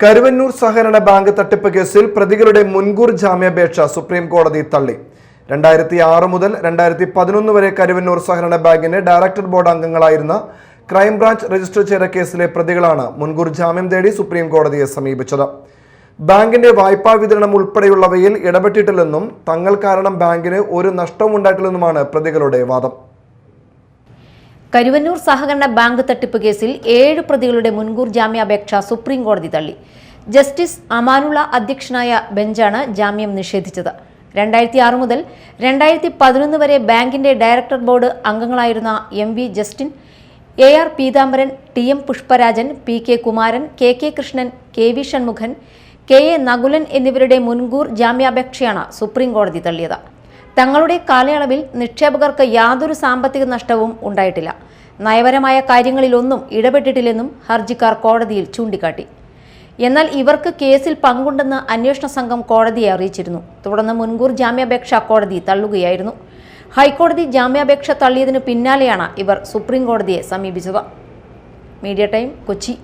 കരുവന്നൂർ സഹകരണ ബാങ്ക് തട്ടിപ്പ് കേസിൽ പ്രതികളുടെ മുൻകൂർ ജാമ്യാപേക്ഷ സുപ്രീം കോടതി തള്ളി. 2006 മുതൽ 2011 വരെ കരുവന്നൂർ സഹകരണ ബാങ്കിന്റെ ഡയറക്ടർ ബോർഡ് അംഗങ്ങളായിരുന്ന ക്രൈംബ്രാഞ്ച് രജിസ്റ്റർ ചെയ്ത കേസിലെ പ്രതികളാണ് മുൻകൂർ ജാമ്യം തേടി സുപ്രീം കോടതിയെ സമീപിച്ചത്. ബാങ്കിന്റെ വായ്പാ വിതരണം ഉൾപ്പെടെയുള്ളവയിൽ ഇടപെട്ടിട്ടില്ലെന്നും തങ്ങൾ കാരണം ബാങ്കിന് ഒരു നഷ്ടവും ഉണ്ടായിട്ടില്ലെന്നുമാണ് പ്രതികളുടെ വാദം. കരുവന്നൂർ സഹകരണ ബാങ്ക് തട്ടിപ്പ് കേസിൽ 7 പ്രതികളുടെ മുൻകൂർ ജാമ്യാപേക്ഷ സുപ്രീം കോടതി തള്ളി. ജസ്റ്റിസ് അമാനുള്ള അധ്യക്ഷനായ ബെഞ്ചാണ് ജാമ്യം നിഷേധിച്ചത്. 2006 മുതൽ 2011 വരെ ബാങ്കിന്റെ ഡയറക്ടർ ബോർഡ് അംഗങ്ങളായിരുന്ന MV Justin, AR Peethambaran, TM Pushparajan, PK Kumaran, KK Krishnan, KV Shanmukhan, KA Nakulan എന്നിവരുടെ മുൻകൂർ ജാമ്യാപേക്ഷയാണ് സുപ്രീം കോടതി തള്ളിയത്. തങ്ങളുടെ കാലയളവിൽ നിക്ഷേപകർക്ക് യാതൊരു സാമ്പത്തിക നഷ്ടവും ഉണ്ടായിട്ടില്ല, നയപരമായ കാര്യങ്ങളിലൊന്നും ഇടപെട്ടിട്ടില്ലെന്നും ഹർജിക്കാർ കോടതിയിൽ ചൂണ്ടിക്കാട്ടി. എന്നാൽ ഇവർക്ക് കേസിൽ പങ്കുണ്ടെന്ന് അന്വേഷണ സംഘം കോടതിയെ അറിയിച്ചിരുന്നു. തുടർന്ന് മുൻകൂർ ജാമ്യാപേക്ഷ കോടതി തള്ളുകയായിരുന്നു. ഹൈക്കോടതി ജാമ്യാപേക്ഷ തള്ളിയതിനു പിന്നാലെയാണ് ഇവർ സുപ്രീം കോടതിയെ സമീപിച്ചത്. Media time, Kochi.